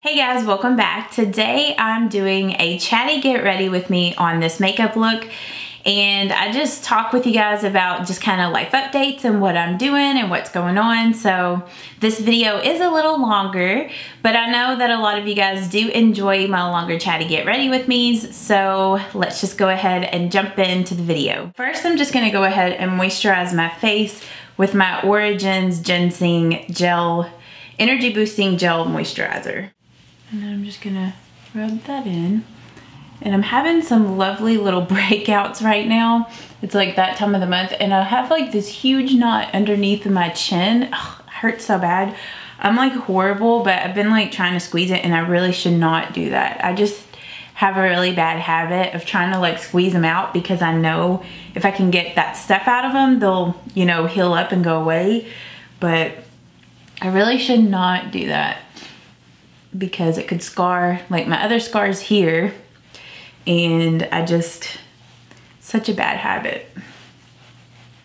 Hey guys, welcome back. Today I'm doing a chatty get ready with me on this makeup look, and I just talk with you guys about just kind of life updates and what I'm doing and what's going on. So this video is a little longer, but I know that a lot of you guys do enjoy my longer chatty get ready with me's, so let's just go ahead and jump into the video. First, I'm just gonna go ahead and moisturize my face with my Origins Ginseng Gel Energy Boosting Gel Moisturizer. And then I'm just gonna rub that in. And I'm having some lovely little breakouts right now. It's like that time of the month. And I have like this huge knot underneath my chin. Ugh, it hurts so bad. I'm like horrible, but I've been like trying to squeeze it and I really should not do that. I just have a really bad habit of trying to like squeeze them out because I know if I can get that stuff out of them, they'll, you know, heal up and go away. But I really should not do that, because it could scar like my other scars here, and I just, such a bad habit.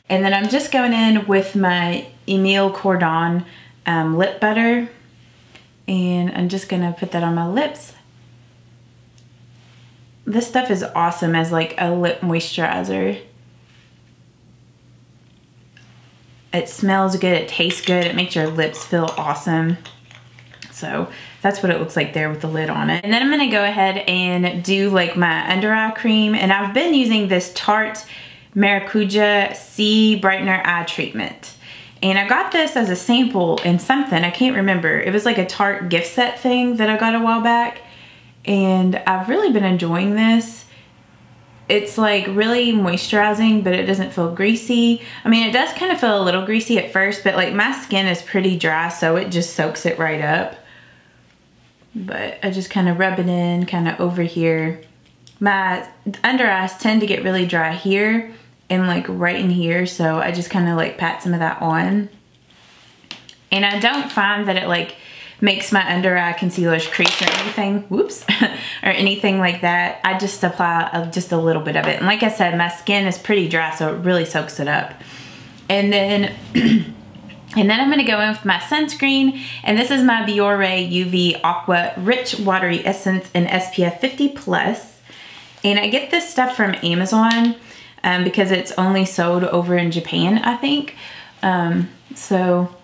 And then I'm just going in with my Emile Cordon lip butter, and I'm just gonna put that on my lips. This stuff is awesome as like a lip moisturizer. It smells good, it tastes good, it makes your lips feel awesome. So that's what it looks like there with the lid on it. And then I'm gonna go ahead and do like my under eye cream. And I've been using this Tarte Maracuja C Brightener Eye Treatment. And I got this as a sample in something, I can't remember. It was like a Tarte gift set thing that I got a while back. And I've really been enjoying this. It's like really moisturizing, but it doesn't feel greasy. I mean, it does kind of feel a little greasy at first, but like my skin is pretty dry, so it just soaks it right up. But I just kind of rub it in kind of over here. My under eyes tend to get really dry here and like right in here, so I just kind of like pat some of that on. And I don't find that it like makes my under eye concealers crease or anything, whoops, or anything like that. I just apply just a little bit of it. And like I said, my skin is pretty dry, so it really soaks it up. And then I'm gonna go in with my sunscreen, and this is my Biore UV Aqua Rich Watery Essence in SPF 50+. And I get this stuff from Amazon because it's only sold over in Japan, I think. So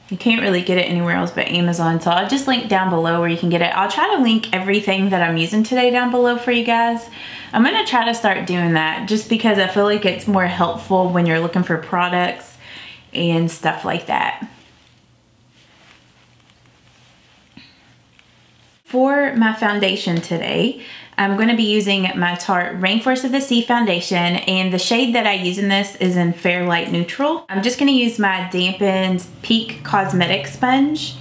you can't really get it anywhere else but Amazon. So I'll just link down below where you can get it. I'll try to link everything that I'm using today down below for you guys. I'm gonna try to start doing that just because I feel like it's more helpful when you're looking for products and stuff like that. For my foundation today, I'm going to be using my Tarte Rainforest of the Sea foundation, and the shade that I use in this is in Fair Light Neutral. I'm just going to use my dampened Peak Cosmetic sponge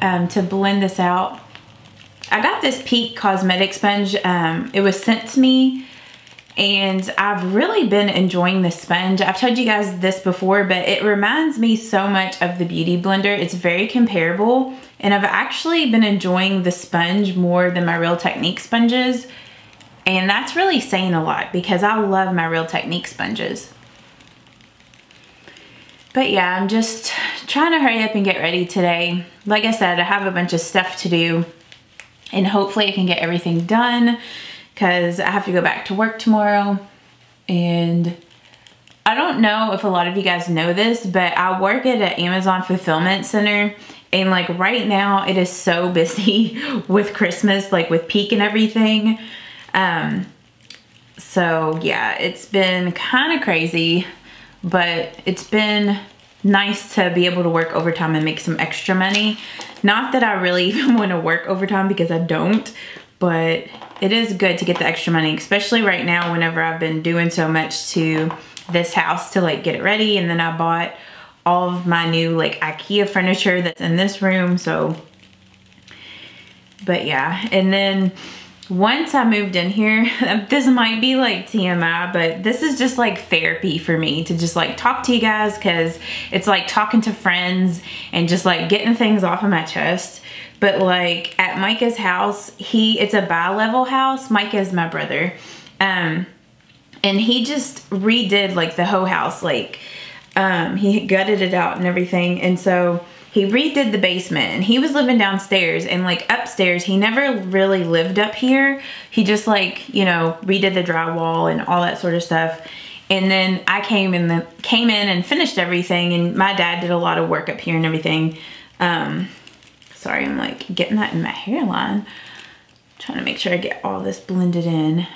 to blend this out. I got this Peak Cosmetic sponge, it was sent to me, and I've really been enjoying this sponge. I've told you guys this before, but it reminds me so much of the Beauty Blender. It's very comparable, and I've actually been enjoying the sponge more than my Real Technique sponges. And that's really saying a lot because I love my Real Technique sponges. But yeah, I'm just trying to hurry up and get ready today. Like I said, I have a bunch of stuff to do, and hopefully I can get everything done, because I have to go back to work tomorrow. And I don't know if a lot of you guys know this, but I work at an Amazon fulfillment center, and like right now it is so busy with Christmas, like with peak and everything. So yeah, it's been kind of crazy, but it's been nice to be able to work overtime and make some extra money. Not that I really even want to work overtime, because I don't, but it is good to get the extra money, especially right now whenever I've been doing so much to this house to like get it ready. And then I bought all of my new like IKEA furniture that's in this room. So, but yeah. And then once I moved in here, this might be like TMI, but this is just like therapy for me to just like talk to you guys, because it's like talking to friends and just like getting things off of my chest. But like at Micah's house, it's a bi-level house. Micah is my brother. And he just redid like the whole house. Like he gutted it out and everything. And so he redid the basement, and he was living downstairs, and like upstairs, he never really lived up here. He just like, you know, redid the drywall and all that sort of stuff. And then I came in and finished everything, and my dad did a lot of work up here and everything. Sorry, I'm like getting that in my hairline. Trying to make sure I get all this blended in.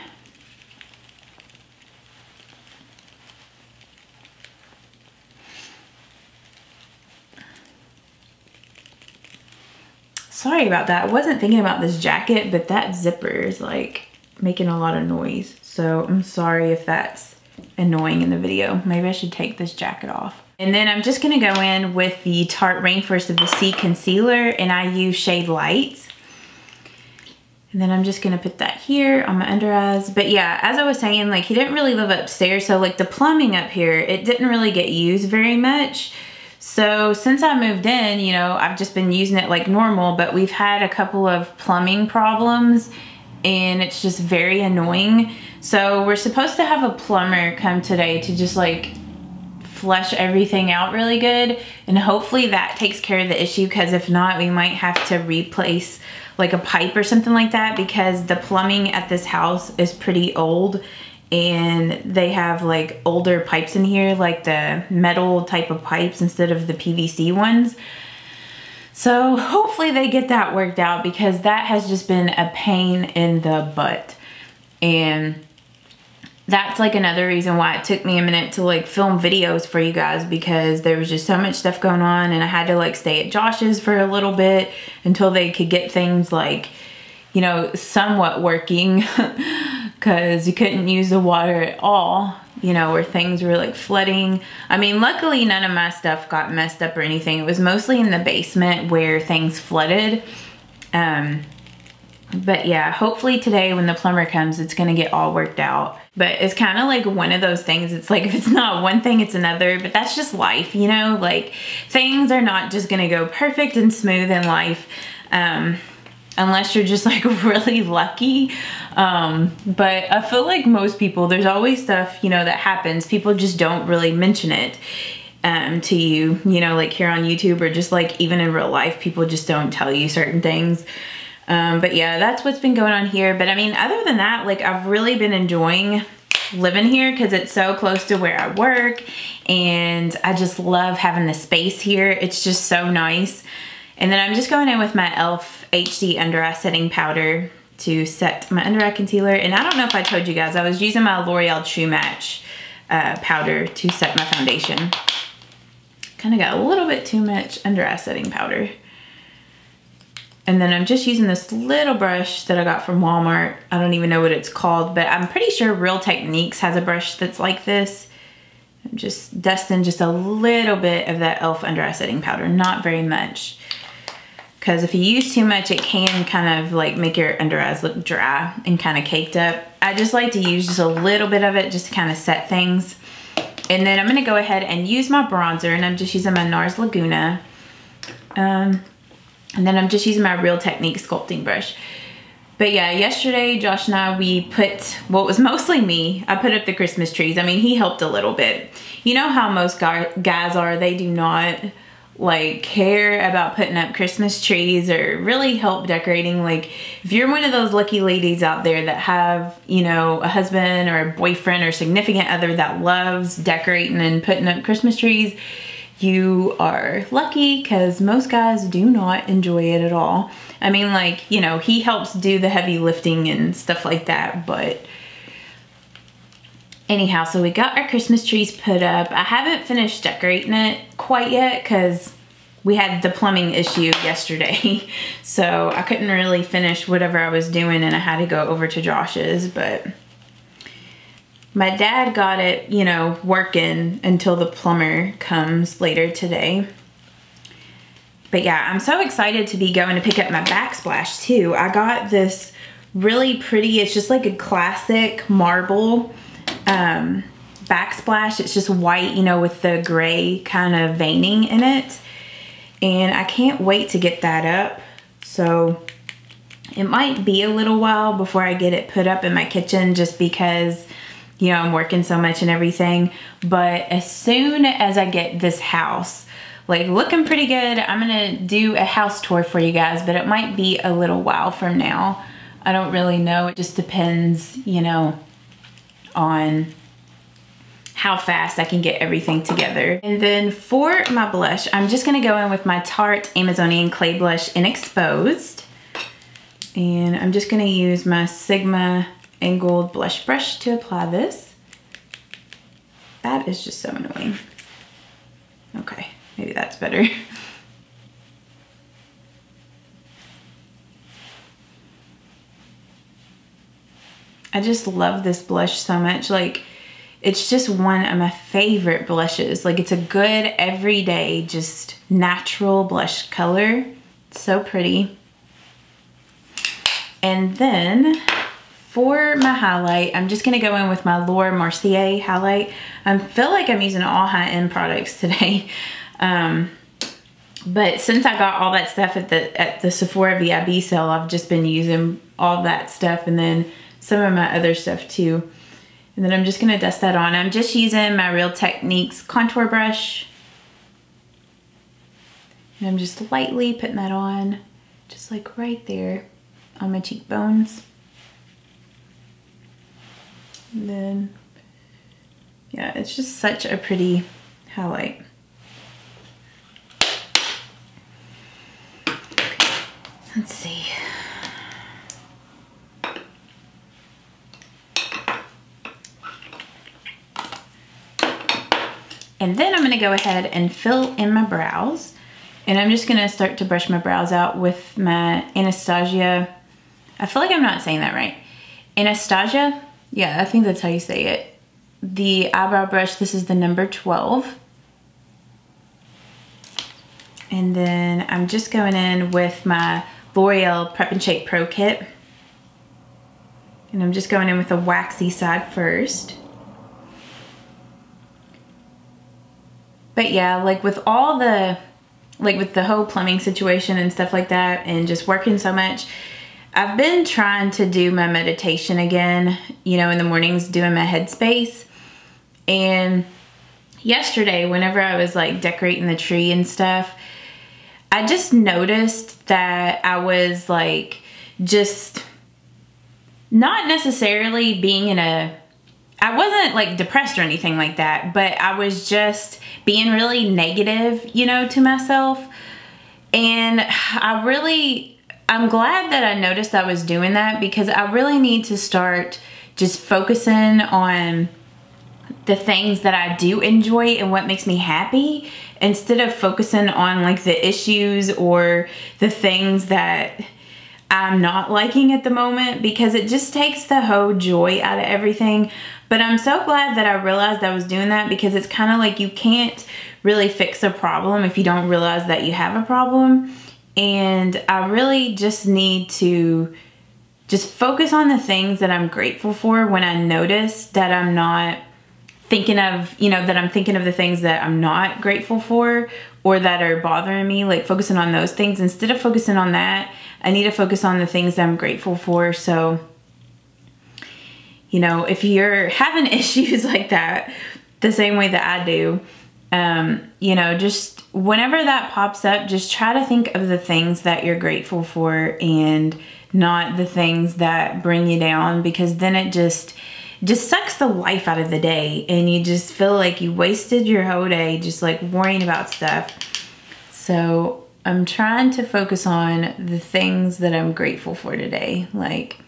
Sorry about that. I wasn't thinking about this jacket, but that zipper is like making a lot of noise. So I'm sorry if that's annoying in the video. Maybe I should take this jacket off. And then I'm just gonna go in with the Tarte Rainforest of the Sea concealer, and I use Shade Light. And then I'm just gonna put that here on my under eyes. But yeah, as I was saying, like he didn't really live upstairs, so like the plumbing up here, it didn't really get used very much. So since I moved in, you know, I've just been using it like normal, but we've had a couple of plumbing problems and it's just very annoying. So we're supposed to have a plumber come today to just like flush everything out really good, and hopefully that takes care of the issue, because if not, we might have to replace like a pipe or something like that, because the plumbing at this house is pretty old and they have like older pipes in here, like the metal type of pipes instead of the PVC ones. So hopefully they get that worked out, because that has just been a pain in the butt. And that's like another reason why it took me a minute to like film videos for you guys, because there was just so much stuff going on, and I had to like stay at Josh's for a little bit until they could get things like, you know, somewhat working, because you couldn't use the water at all, you know, where things were like flooding. I mean, luckily none of my stuff got messed up or anything. It was mostly in the basement where things flooded. But yeah, hopefully today when the plumber comes, it's gonna get all worked out. But it's kind of like one of those things, it's like if it's not one thing, it's another, but that's just life, you know? Like things are not just gonna go perfect and smooth in life, unless you're just like really lucky. But I feel like most people, there's always stuff, you know, that happens. People just don't really mention it to you, you know, like here on YouTube, or just like even in real life, people just don't tell you certain things. But yeah, that's what's been going on here. But I mean, other than that, like I've really been enjoying living here because it's so close to where I work, and I just love having the space here. It's just so nice. And then I'm just going in with my e.l.f. HD Under Eye Setting Powder to set my under eye concealer. And I don't know if I told you guys, I was using my L'Oreal True Match powder to set my foundation. Kind of got a little bit too much under eye setting powder. And then I'm just using this little brush that I got from Walmart. I don't even know what it's called, but I'm pretty sure Real Techniques has a brush that's like this. I'm just dusting just a little bit of that e.l.f. under eye setting powder, not very much. Because if you use too much, it can kind of like make your under eyes look dry and kind of caked up. I just like to use just a little bit of it just to kind of set things. And then I'm going to go ahead and use my bronzer, and I'm just using my NARS Laguna. And then I'm just using my Real Techniques sculpting brush. But yeah, yesterday Josh and I, we put, well, it was mostly me. I put up the Christmas trees. I mean, he helped a little bit. You know how most guys are, they do not like care about putting up Christmas trees or really help decorating. Like if you're one of those lucky ladies out there that have, you know, a husband or a boyfriend or significant other that loves decorating and putting up Christmas trees, you are lucky, because most guys do not enjoy it at all. I mean, like, you know, he helps do the heavy lifting and stuff like that, but anyhow, so we got our Christmas trees put up. I haven't finished decorating it quite yet because we had the plumbing issue yesterday. So I couldn't really finish whatever I was doing, and I had to go over to Josh's, but my dad got it, you know, working until the plumber comes later today. But yeah, I'm so excited to be going to pick up my backsplash too. I got this really pretty, it's just like a classic marble backsplash. It's just white, you know, with the gray kind of veining in it. And I can't wait to get that up. So it might be a little while before I get it put up in my kitchen, just because, you know, I'm working so much and everything. But as soon as I get this house, like looking pretty good. I'm gonna do a house tour for you guys, but it might be a little while from now. I don't really know. It just depends, you know, on how fast I can get everything together. And then for my blush, I'm just gonna go in with my Tarte Amazonian Clay Blush in Exposed. And I'm just gonna use my Sigma angled blush brush to apply this. That is just so annoying. Okay, maybe that's better. I just love this blush so much. Like, it's just one of my favorite blushes. Like, it's a good everyday, just natural blush color. It's so pretty. And then for my highlight, I'm just gonna go in with my Laura Mercier highlight. I feel like I'm using all high-end products today. But since I got all that stuff at the Sephora VIB sale, I've just been using all that stuff and then some of my other stuff too. And then I'm just gonna dust that on. I'm just using my Real Techniques contour brush. And I'm just lightly putting that on, just like right there on my cheekbones. And then, yeah, it's just such a pretty highlight. Let's see. And then I'm gonna go ahead and fill in my brows. And I'm just gonna start to brush my brows out with my Anastasia. I feel like I'm not saying that right. Anastasia? Yeah, I think that's how you say it. The eyebrow brush, this is the number 12. And then I'm just going in with my L'Oreal Prep and Shape Pro Kit. And I'm just going in with the waxy side first. But yeah, like with all the, like with the whole plumbing situation and stuff like that and just working so much, I've been trying to do my meditation again, you know, in the mornings doing my headspace. And yesterday, whenever I was like decorating the tree and stuff, I just noticed that I was like just not necessarily being in a, I wasn't like depressed or anything like that, but I was just being really negative, you know, to myself. And I'm glad that I noticed I was doing that, because I really need to start just focusing on the things that I do enjoy and what makes me happy, instead of focusing on like the issues or the things that I'm not liking at the moment, because it just takes the whole joy out of everything. But I'm so glad that I realized I was doing that, because it's kind of like you can't really fix a problem if you don't realize that you have a problem. And I really just need to just focus on the things that I'm grateful for when I notice that I'm not thinking of, you know, that I'm thinking of the things that I'm not grateful for or that are bothering me, like focusing on those things. Instead of focusing on that, I need to focus on the things that I'm grateful for. So, you know, if you're having issues like that, the same way that I do, you know, just whenever that pops up, just try to think of the things that you're grateful for and not the things that bring you down, because then it just sucks the life out of the day and you just feel like you wasted your whole day just like worrying about stuff. So I'm trying to focus on the things that I'm grateful for today. Like,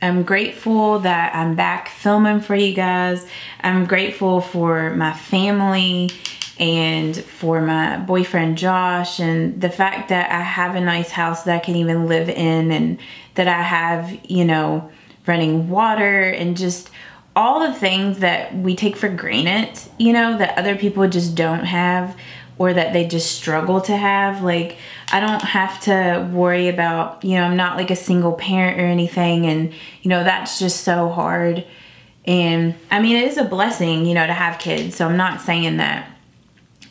I'm grateful that I'm back filming for you guys. I'm grateful for my family and for my boyfriend Josh, and the fact that I have a nice house that I can even live in, and that I have, you know, running water, and just all the things that we take for granted, you know, that other people just don't have, or that they just struggle to have. Like, I don't have to worry about, you know, I'm not like a single parent or anything, and, you know, that's just so hard. And I mean, it is a blessing, you know, to have kids, so I'm not saying that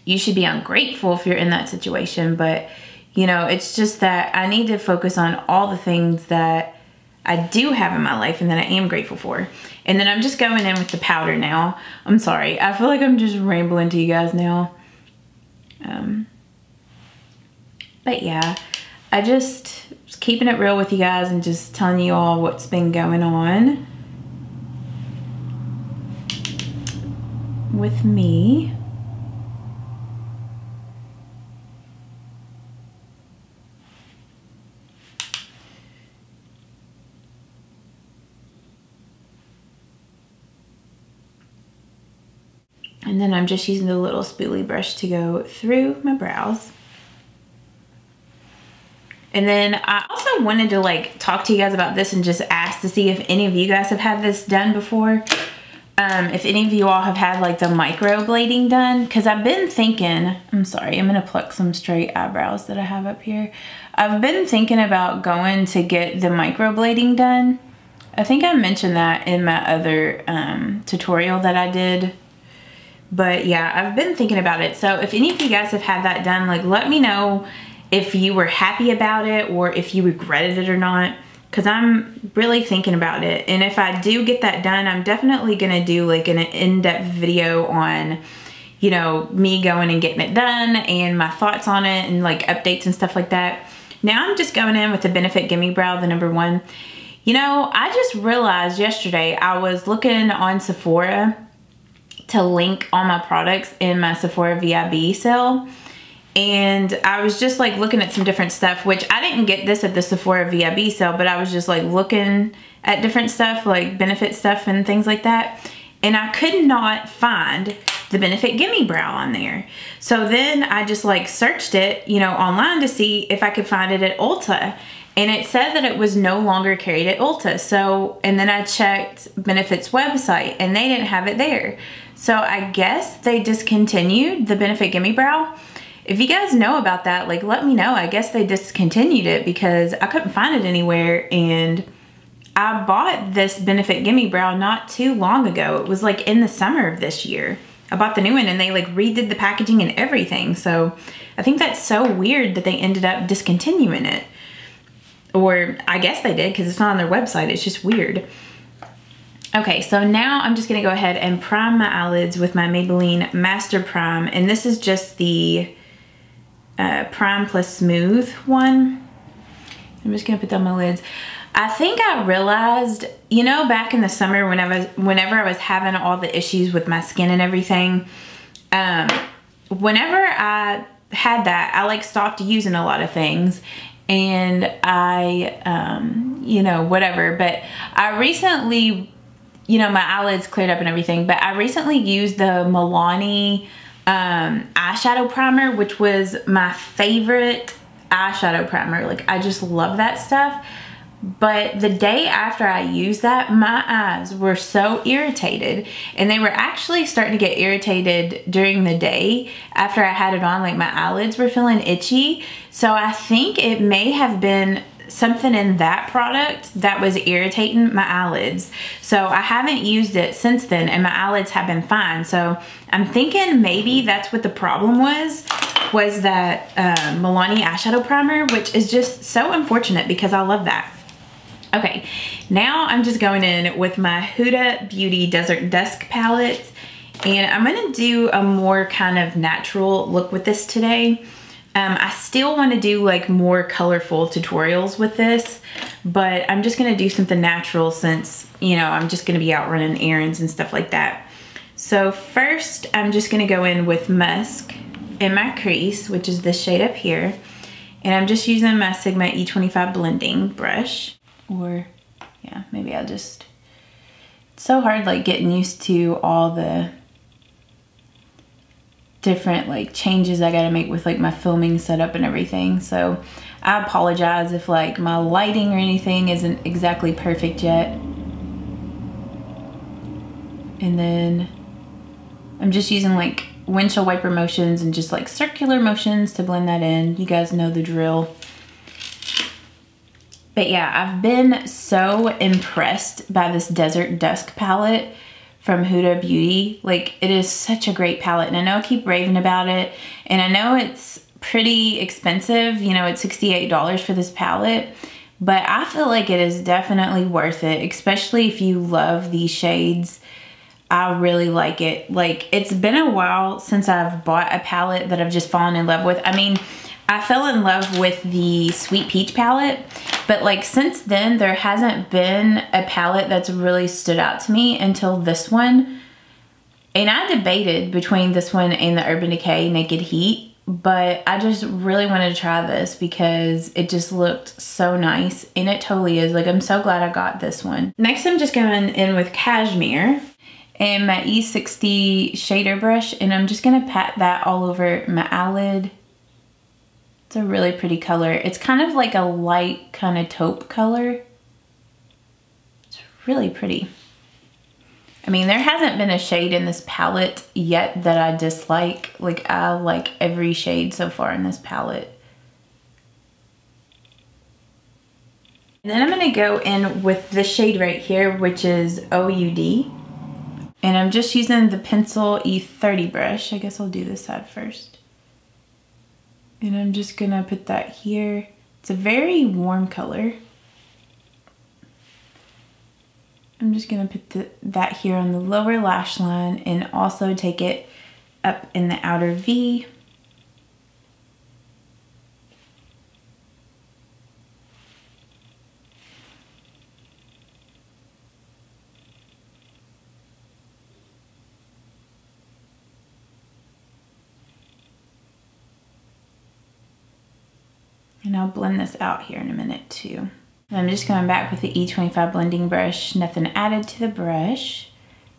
you should be ungrateful if you're in that situation, but, you know, it's just that I need to focus on all the things that I do have in my life and that I am grateful for. And then I'm just going in with the powder now. I'm sorry, I feel like I'm just rambling to you guys now. But yeah, I just was keeping it real with you guys and just telling you all what's been going on with me. And then I'm just using the little spoolie brush to go through my brows. And then I also wanted to like talk to you guys about this and just ask to see if any of you guys have had this done before. If any of you all have had like the microblading done, because I've been thinking, I'm sorry, I'm gonna pluck some straight eyebrows that I have up here. I've been thinking about going to get the microblading done. I think I mentioned that in my other tutorial that I did. But yeah, I've been thinking about it. So if any of you guys have had that done, like let me know if you were happy about it or if you regretted it or not, because I'm really thinking about it. And if I do get that done, I'm definitely gonna do like an in-depth video on, you know, me going and getting it done and my thoughts on it and like updates and stuff like that. Now I'm just going in with the Benefit Gimme Brow, the #1. You know, I just realized yesterday I was looking on Sephora to link all my products in my Sephora VIB sale. And I was just like looking at some different stuff, which I didn't get this at the Sephora VIB sale, but I was just like looking at different stuff, like Benefit stuff and things like that. And I could not find the Benefit Gimme Brow on there. So then I just like searched it, you know, online to see if I could find it at Ulta. And it said that it was no longer carried at Ulta. So, and then I checked Benefit's website and they didn't have it there. So I guess they discontinued the Benefit Gimme Brow. If you guys know about that, like let me know. I guess they discontinued it because I couldn't find it anywhere. And I bought this Benefit Gimme Brow not too long ago. It was like in the summer of this year. I bought the new one and they like redid the packaging and everything. So I think that's so weird that they ended up discontinuing it. Or I guess they did because it's not on their website. It's just weird. Okay, so now I'm just gonna go ahead and prime my eyelids with my Maybelline Master Prime. And this is just the Prime Plus Smooth one. I'm just gonna put down my lids. I think I realized, you know, back in the summer whenever I was having all the issues with my skin and everything, whenever I had that, I like stopped using a lot of things. And I, you know, whatever. But I recently, you know, my eyelids cleared up and everything. But I recently used the Milani eyeshadow primer, which was my favorite eyeshadow primer. Like, I just love that stuff. But the day after I used that, my eyes were so irritated, and they were actually starting to get irritated during the day after I had it on. Like my eyelids were feeling itchy. So I think it may have been something in that product that was irritating my eyelids. So I haven't used it since then and my eyelids have been fine. So I'm thinking maybe that's what the problem was that Milani eyeshadow primer, which is just so unfortunate because I love that. Okay, now I'm just going in with my Huda Beauty Desert Dusk palette, and I'm gonna do a more kind of natural look with this today. I still wanna do like more colorful tutorials with this, but I'm just gonna do something natural since, you know, I'm just gonna be out running errands and stuff like that. So first, I'm just gonna go in with Musk in my crease, which is this shade up here, and I'm just using my Sigma E25 blending brush. Or, yeah, maybe I'll just, it's so hard like getting used to all the different like changes I gotta make with like my filming setup and everything. So I apologize if like my lighting or anything isn't exactly perfect yet. And then I'm just using like windshield wiper motions and just like circular motions to blend that in. You guys know the drill. But yeah, I've been so impressed by this Desert Dusk palette from Huda Beauty. Like, it is such a great palette, and I know I keep raving about it, and I know it's pretty expensive. You know, it's $68 for this palette, but I feel like it is definitely worth it, especially if you love these shades. I really like it. Like, it's been a while since I've bought a palette that I've just fallen in love with. I mean, I fell in love with the Sweet Peach palette, but like since then there hasn't been a palette that's really stood out to me until this one. And I debated between this one and the Urban Decay Naked Heat, but I just really wanted to try this because it just looked so nice, and it totally is. Like, I'm so glad I got this one. Next, I'm just going in with Cashmere and my E60 shader brush, and I'm just gonna pat that all over my eyelid. It's a really pretty color. It's kind of like a light kind of taupe color. It's really pretty. I mean, there hasn't been a shade in this palette yet that I dislike. Like, I like every shade so far in this palette. And then I'm gonna go in with this shade right here, which is OUD. And I'm just using the pencil E30 brush. I guess I'll do this side first. And I'm just gonna put that here. It's a very warm color. I'm just gonna put that here on the lower lash line and also take it up in the outer V. And I'll blend this out here in a minute too. And I'm just going back with the E25 blending brush, nothing added to the brush,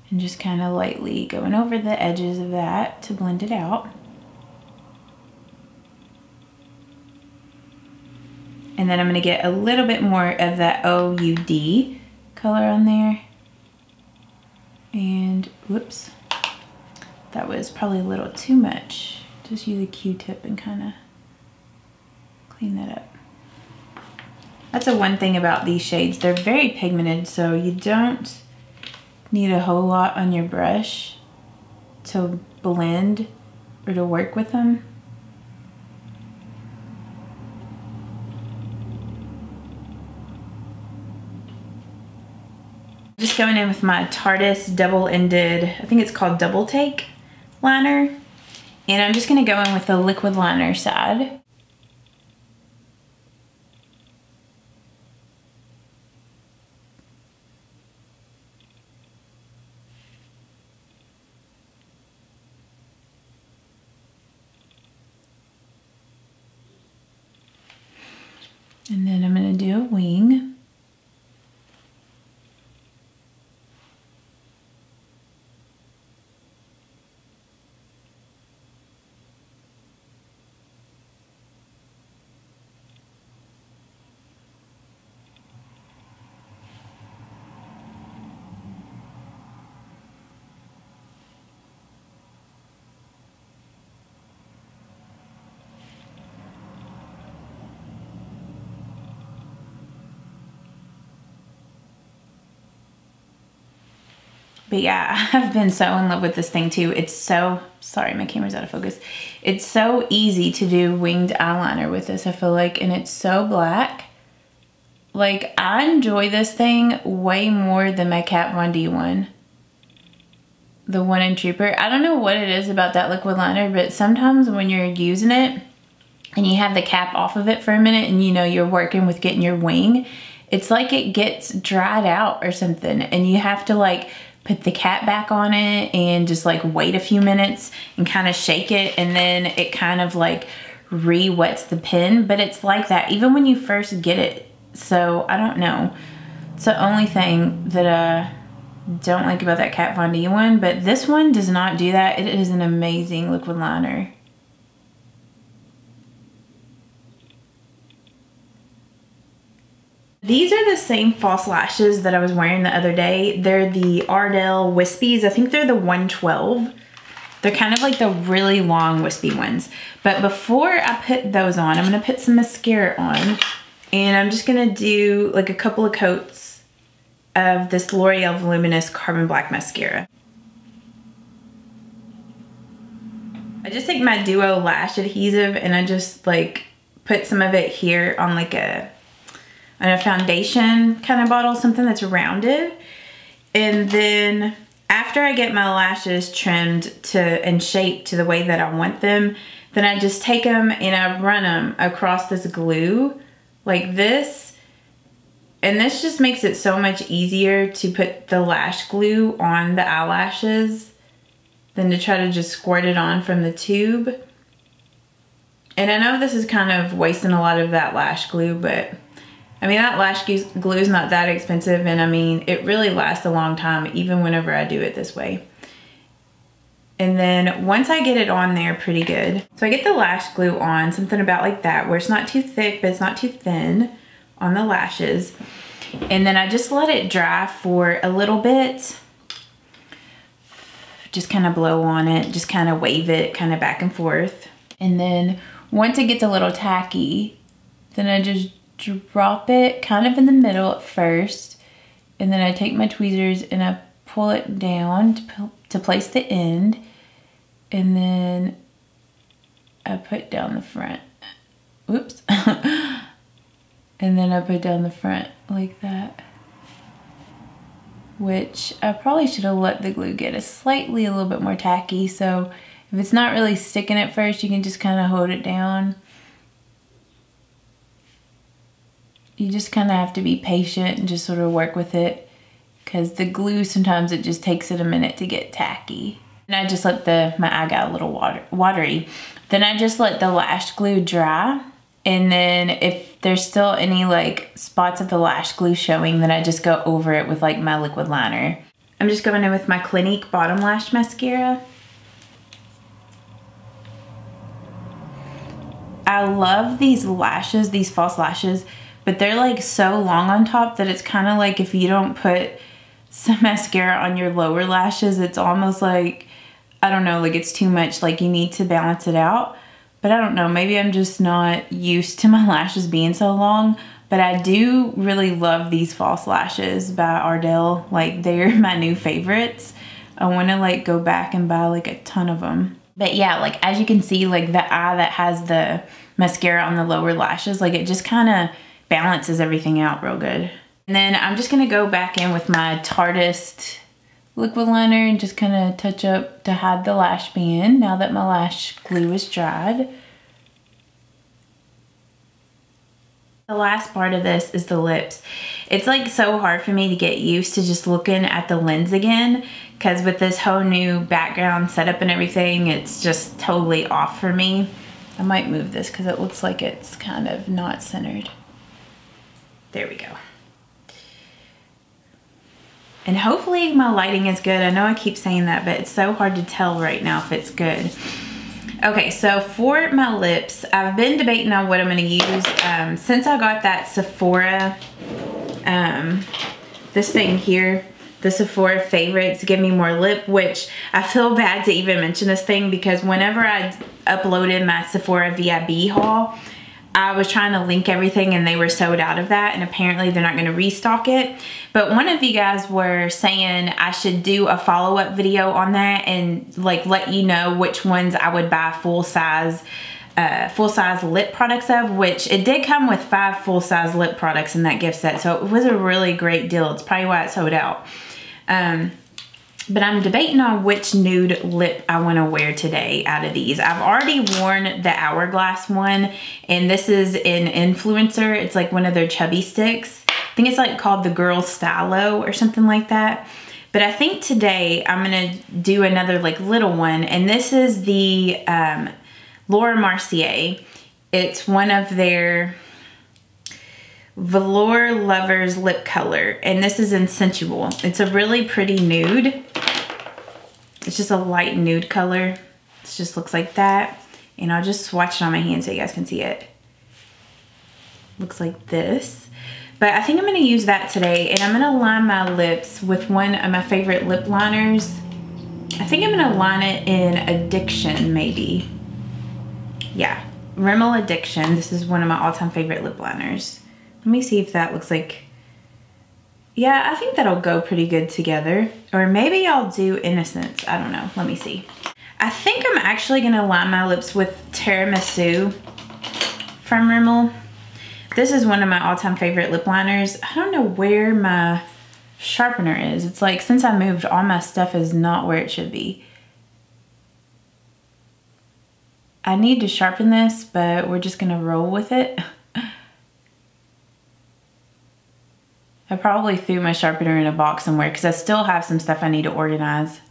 and just kind of lightly going over the edges of that to blend it out. And then I'm going to get a little bit more of that OUD color on there. And whoops, that was probably a little too much. Just use a Q-tip and kind of clean that up. That's the one thing about these shades. They're very pigmented, so you don't need a whole lot on your brush to blend or to work with them. Just going in with my Tarte double-ended, I think it's called Double Take liner. And I'm just gonna go in with the liquid liner side. And then I'm gonna do a wing. But yeah, I've been so in love with this thing too. It's so, sorry, my camera's out of focus. It's so easy to do winged eyeliner with this, I feel like, and it's so black. Like, I enjoy this thing way more than my Kat Von D one. The one in Trooper. I don't know what it is about that liquid liner, but sometimes when you're using it and you have the cap off of it for a minute and you know you're working with getting your wing, it's like it gets dried out or something, and you have to like put the cap back on it and just like wait a few minutes and kind of shake it, and then it kind of like re-wets the pen. But it's like that even when you first get it. So I don't know. It's the only thing that I don't like about that Kat Von D one, but this one does not do that. It is an amazing liquid liner. These are the same false lashes that I was wearing the other day. They're the Ardell Wispies. I think they're the 112. They're kind of like the really long wispy ones. But before I put those on, I'm gonna put some mascara on, and I'm just gonna do like a couple of coats of this L'Oreal Voluminous Carbon Black Mascara. I just take my Duo Lash Adhesive and I just like put some of it here on like a foundation kind of bottle, something that's rounded. And then after I get my lashes trimmed and shaped to the way that I want them, then I just take them and I run them across this glue like this. And this just makes it so much easier to put the lash glue on the eyelashes than to try to just squirt it on from the tube. And I know this is kind of wasting a lot of that lash glue, but I mean, that lash glue is not that expensive, and I mean, it really lasts a long time, even whenever I do it this way. And then once I get it on there pretty good, so I get the lash glue on, something about like that, where it's not too thick, but it's not too thin on the lashes. And then I just let it dry for a little bit. Just kind of blow on it, just kind of wave it kind of back and forth. And then once it gets a little tacky, then I just drop it kind of in the middle at first, and then I take my tweezers and I pull it down to place the end, and then I put down the front. Whoops. And then I put down the front like that, which I probably should have let the glue get a little bit more tacky. So if it's not really sticking at first, you can just kind of hold it down. You just kind of have to be patient and just sort of work with it, because the glue, sometimes it just takes it a minute to get tacky. And I just let my eye got a little watery. Then I just let the lash glue dry. And then if there's still any like spots of the lash glue showing, then I just go over it with like my liquid liner. I'm just going in with my Clinique Bottom Lash Mascara. I love these lashes, these false lashes, but they're like so long on top that it's kind of like if you don't put some mascara on your lower lashes, it's almost like, I don't know, like it's too much, like you need to balance it out. But I don't know, maybe I'm just not used to my lashes being so long, but I do really love these false lashes by Ardell. Like, they're my new favorites. I want to like go back and buy like a ton of them. But yeah, like as you can see, like the eye that has the mascara on the lower lashes, like it just kind of balances everything out real good. And then I'm just gonna go back in with my Tarteist liquid liner and just kind of touch up to hide the lash band now that my lash glue is dried. The last part of this is the lips. It's like so hard for me to get used to just looking at the lens again, because with this whole new background setup and everything, it's just totally off for me. I might move this because it looks like it's kind of not centered. There we go. And hopefully my lighting is good. I know I keep saying that, but it's so hard to tell right now if it's good. Okay, so for my lips, I've been debating on what I'm gonna use. Since I got that Sephora, this thing here, the Sephora Favorites Gimme More Lip, which I feel bad to even mention this thing because whenever I uploaded my Sephora VIB haul, I was trying to link everything and they were sold out of that, and apparently they're not going to restock it. But one of you guys were saying I should do a follow-up video on that and like let you know which ones I would buy full-size lip products of, which it did come with 5 full-size lip products in that gift set. So it was a really great deal. It's probably why it sold out. But I'm debating on which nude lip I want to wear today out of these. I've already worn the Hourglass one, and this is an Influencer. It's like one of their chubby sticks. I think it's like called the Girl Stylo or something like that. But I think today I'm going to do another like little one, and this is the Laura Mercier. It's one of their Velour Lovers lip color, and this is in Sensual. It's a really pretty nude. It's just a light nude color. It just looks like that, and I'll just swatch it on my hand so you guys can see it. Looks like this, but I think I'm going to use that today, and I'm going to line my lips with one of my favorite lip liners. I think I'm going to line it in Addiction, maybe. Yeah, Rimmel Addiction. This is one of my all-time favorite lip liners. Let me see if that looks like, yeah, I think that'll go pretty good together. Or maybe I'll do Innocence. I don't know. Let me see. I think I'm actually going to line my lips with Tiramisu from Rimmel. This is one of my all-time favorite lip liners. I don't know where my sharpener is. It's like since I moved, all my stuff is not where it should be. I need to sharpen this, but we're just gonna roll with it. I probably threw my sharpener in a box somewhere because I still have some stuff I need to organize.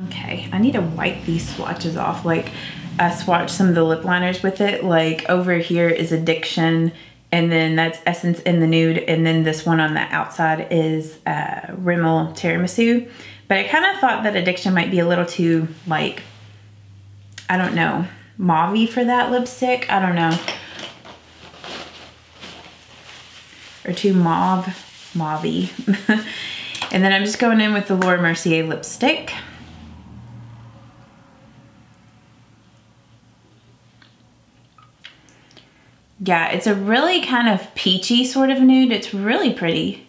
Okay, I need to wipe these swatches off. Like, I swatched some of the lip liners with it. Like, over here is Addiction, and then that's Essence in the Nude, and then this one on the outside is Rimmel Tiramisu. But I kind of thought that Addiction might be a little too, like, I don't know, mauve-y for that lipstick. I don't know. Or too mauve-y. And then I'm just going in with the Laura Mercier lipstick. Yeah, it's a really kind of peachy sort of nude. It's really pretty.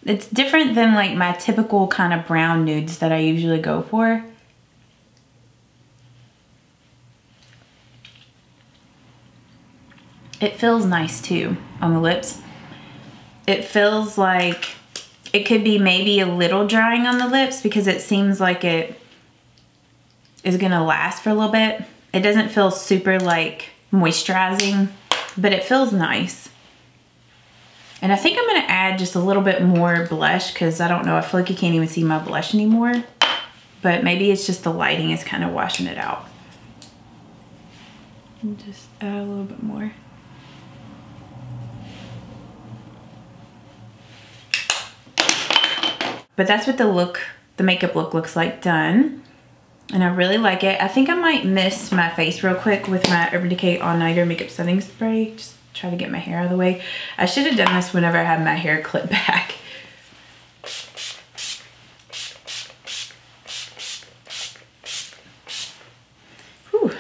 It's different than like my typical kind of brown nudes that I usually go for. It feels nice too on the lips. It feels like it could be maybe a little drying on the lips because it seems like it is gonna last for a little bit. It doesn't feel super like moisturizing, but it feels nice. And I think I'm gonna add just a little bit more blush because I don't know, I feel like you can't even see my blush anymore, but maybe it's just the lighting is kind of washing it out. And just add a little bit more. But that's what the makeup look looks like done. And I really like it. I think I might mist my face real quick with my Urban Decay All Nighter Makeup Setting Spray. Just try to get my hair out of the way. I should have done this whenever I had my hair clipped back. Whew.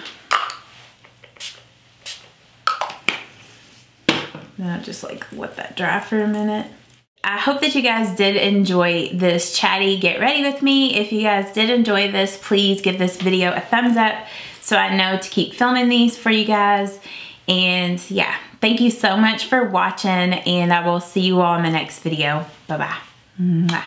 Then I'll just like let that dry for a minute. I hope that you guys did enjoy this chatty get ready with me. If you guys did enjoy this, please give this video a thumbs up so I know to keep filming these for you guys. And yeah, thank you so much for watching, and I will see you all in the next video. Bye-bye.